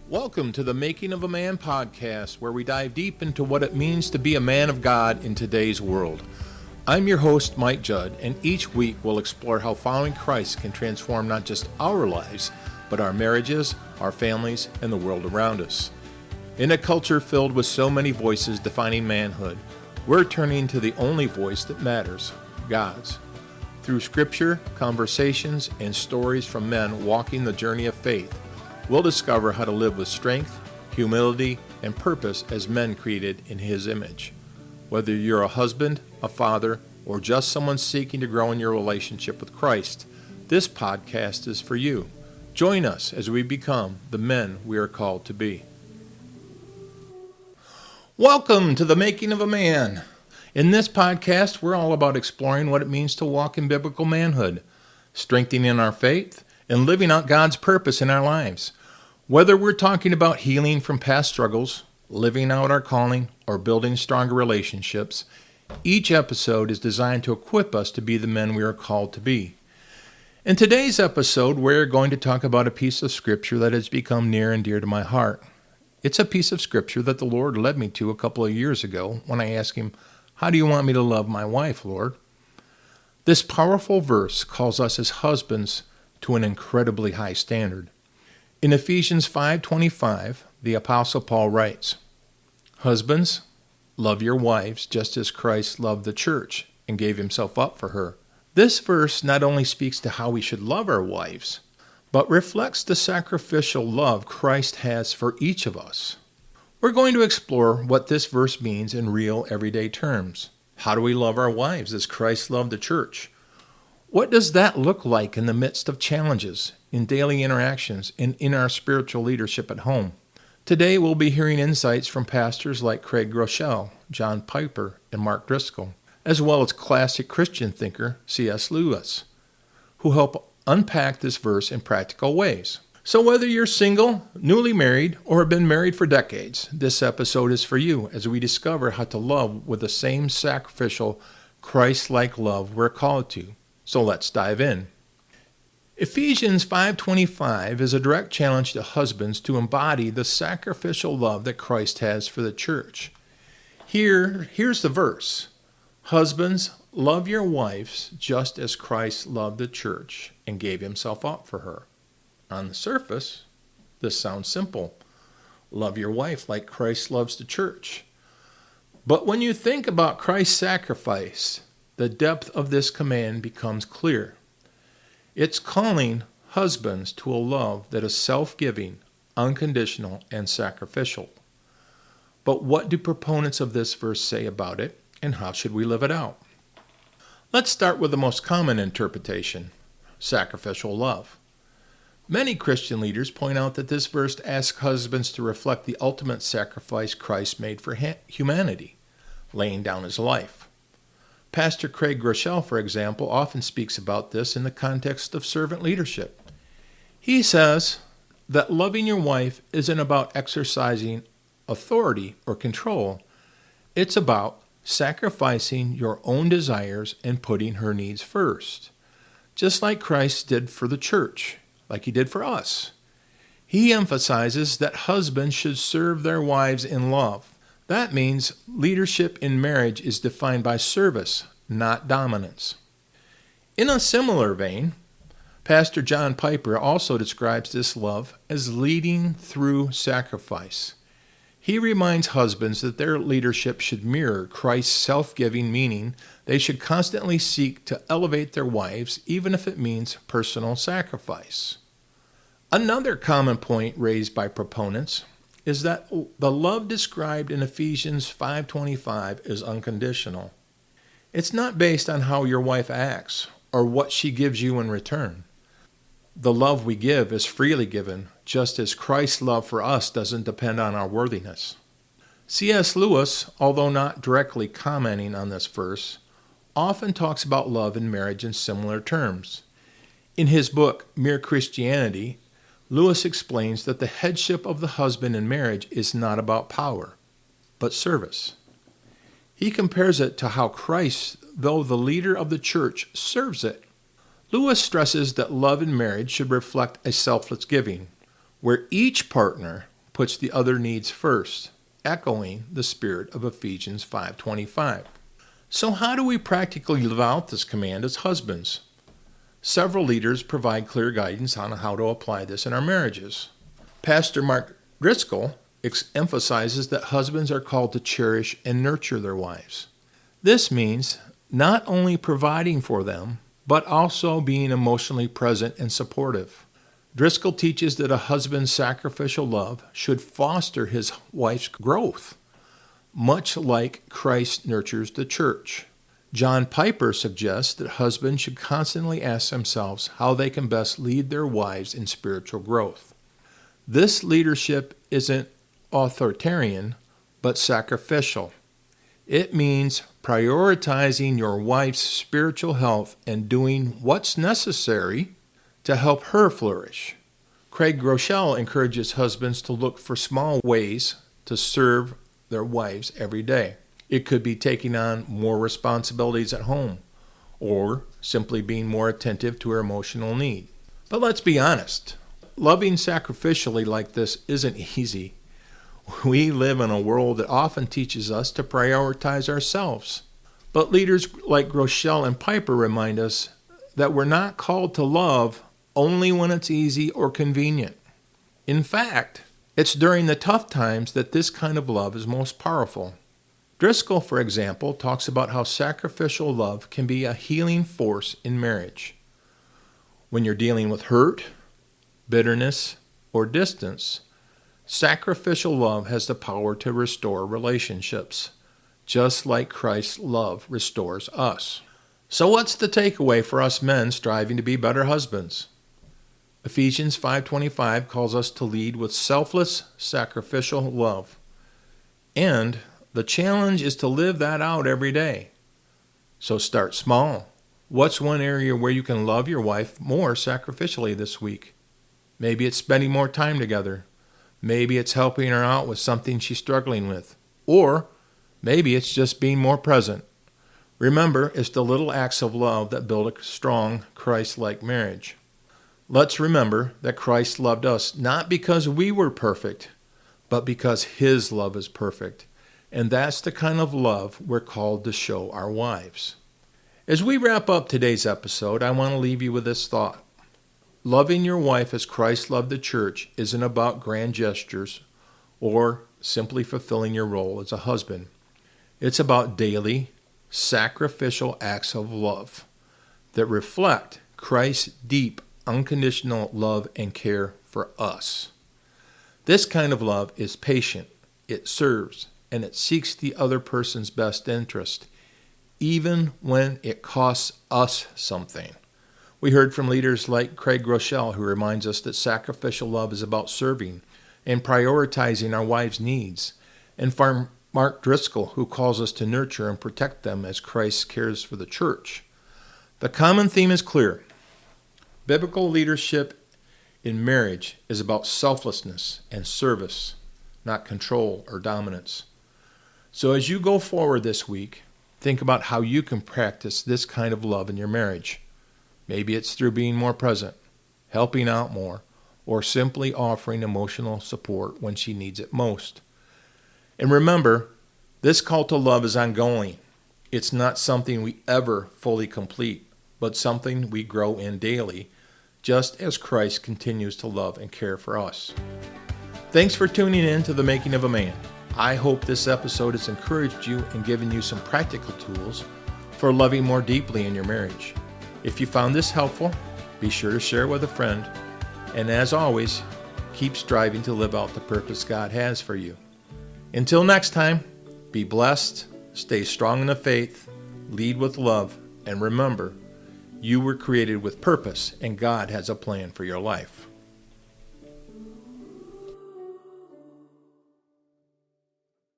Welcome to the Making of a Man podcast, where we dive deep into what it means to be a man of God in today's world. I'm your host, Mike Judd, and each week we'll explore how following Christ can transform not just our lives, but our marriages, our families, and the world around us. In a culture filled with so many voices defining manhood, we're turning to the only voice that matters, God's. Through scripture, conversations, and stories from men walking the journey of faith, we'll discover how to live with strength, humility, and purpose as men created in His image. Whether you're a husband, a father, or just someone seeking to grow in your relationship with Christ, this podcast is for you. Join us as we become the men we are called to be. Welcome to the Making of a Man. In this podcast, we're all about exploring what it means to walk in biblical manhood, strengthening our faith, and living out God's purpose in our lives. Whether we're talking about healing from past struggles, living out our calling, or building stronger relationships, each episode is designed to equip us to be the men we are called to be. In today's episode, we're going to talk about a piece of scripture that has become near and dear to my heart. It's a piece of scripture that the Lord led me to a couple of years ago when I asked Him, "How do you want me to love my wife, Lord?" This powerful verse calls us as husbands to an incredibly high standard. In Ephesians 5:25, the Apostle Paul writes, "Husbands, love your wives just as Christ loved the church and gave Himself up for her." This verse not only speaks to how we should love our wives, but reflects the sacrificial love Christ has for each of us. We're going to explore what this verse means in real everyday terms. How do we love our wives as Christ loved the church? What does that look like in the midst of challenges, in daily interactions, and in our spiritual leadership at home? Today we'll be hearing insights from pastors like Groeschel, John Piper, and Mark Driscoll, as well as classic Christian thinker C.S. Lewis, who help unpack this verse in practical ways. So whether you're single, newly married, or have been married for decades, this episode is for you as we discover how to love with the same sacrificial, Christ-like love we're called to. So let's dive in. Ephesians 5:25 is a direct challenge to husbands to embody the sacrificial love that Christ has for the church. Here's the verse. Husbands, love your wives just as Christ loved the church and gave Himself up for her. On the surface, this sounds simple. Love your wife like Christ loves the church. But when you think about Christ's sacrifice, the depth of this command becomes clear. It's calling husbands to a love that is self-giving, unconditional, and sacrificial. But what do proponents of this verse say about it, and how should we live it out? Let's start with the most common interpretation, sacrificial love. Many Christian leaders point out that this verse asks husbands to reflect the ultimate sacrifice Christ made for humanity, laying down His life. Pastor Groeschel, for example, often speaks about this in the context of servant leadership. He says that loving your wife isn't about exercising authority or control. It's about sacrificing your own desires and putting her needs first, just like Christ did for the church, like He did for us. He emphasizes that husbands should serve their wives in love. That means leadership in marriage is defined by service, not dominance. In a similar vein, Pastor John Piper also describes this love as leading through sacrifice. He reminds husbands that their leadership should mirror Christ's self-giving, meaning they should constantly seek to elevate their wives, even if it means personal sacrifice. Another common point raised by proponents is that the love described in Ephesians 5:25 is unconditional. It's not based on how your wife acts or what she gives you in return. The love we give is freely given, just as Christ's love for us doesn't depend on our worthiness. C.S. Lewis, although not directly commenting on this verse, often talks about love in marriage in similar terms. In his book, Mere Christianity, Lewis explains that the headship of the husband in marriage is not about power, but service. He compares it to how Christ, though the leader of the church, serves it. Lewis stresses that love in marriage should reflect a selfless giving, where each partner puts the other needs first, echoing the spirit of Ephesians 5:25. So how do we practically live out this command as husbands? Several leaders provide clear guidance on how to apply this in our marriages. Pastor Mark Driscoll emphasizes that husbands are called to cherish and nurture their wives. This means not only providing for them, but also being emotionally present and supportive. Driscoll teaches that a husband's sacrificial love should foster his wife's growth, much like Christ nurtures the church. John Piper suggests that husbands should constantly ask themselves how they can best lead their wives in spiritual growth. This leadership isn't authoritarian, but sacrificial. It means prioritizing your wife's spiritual health and doing what's necessary to help her flourish. Groeschel encourages husbands to look for small ways to serve their wives every day. It could be taking on more responsibilities at home, or simply being more attentive to her emotional need. But let's be honest, loving sacrificially like this isn't easy. We live in a world that often teaches us to prioritize ourselves. But leaders like Groeschel and Piper remind us that we're not called to love only when it's easy or convenient. In fact, it's during the tough times that this kind of love is most powerful. Driscoll, for example, talks about how sacrificial love can be a healing force in marriage. When you're dealing with hurt, bitterness, or distance, sacrificial love has the power to restore relationships, just like Christ's love restores us. So what's the takeaway for us men striving to be better husbands? Ephesians 5:25 calls us to lead with selfless, sacrificial love. And the challenge is to live that out every day. So start small. What's one area where you can love your wife more sacrificially this week? Maybe it's spending more time together. Maybe it's helping her out with something she's struggling with. Or maybe it's just being more present. Remember, it's the little acts of love that build a strong, Christ-like marriage. Let's remember that Christ loved us not because we were perfect, but because His love is perfect. And that's the kind of love we're called to show our wives. As we wrap up today's episode, I want to leave you with this thought. Loving your wife as Christ loved the church isn't about grand gestures or simply fulfilling your role as a husband. It's about daily, sacrificial acts of love that reflect Christ's deep, unconditional love and care for us. This kind of love is patient, it serves, and it seeks the other person's best interest, even when it costs us something. We heard from leaders like Groeschel, who reminds us that sacrificial love is about serving and prioritizing our wives' needs, and from Mark Driscoll, who calls us to nurture and protect them as Christ cares for the church. The common theme is clear. Biblical leadership in marriage is about selflessness and service, not control or dominance. So as you go forward this week, think about how you can practice this kind of love in your marriage. Maybe it's through being more present, helping out more, or simply offering emotional support when she needs it most. And remember, this call to love is ongoing. It's not something we ever fully complete, but something we grow in daily, just as Christ continues to love and care for us. Thanks for tuning in to The Making of a Man. I hope this episode has encouraged you and given you some practical tools for loving more deeply in your marriage. If you found this helpful, be sure to share with a friend. And as always, keep striving to live out the purpose God has for you. Until next time, be blessed, stay strong in the faith, lead with love, and remember, you were created with purpose and God has a plan for your life.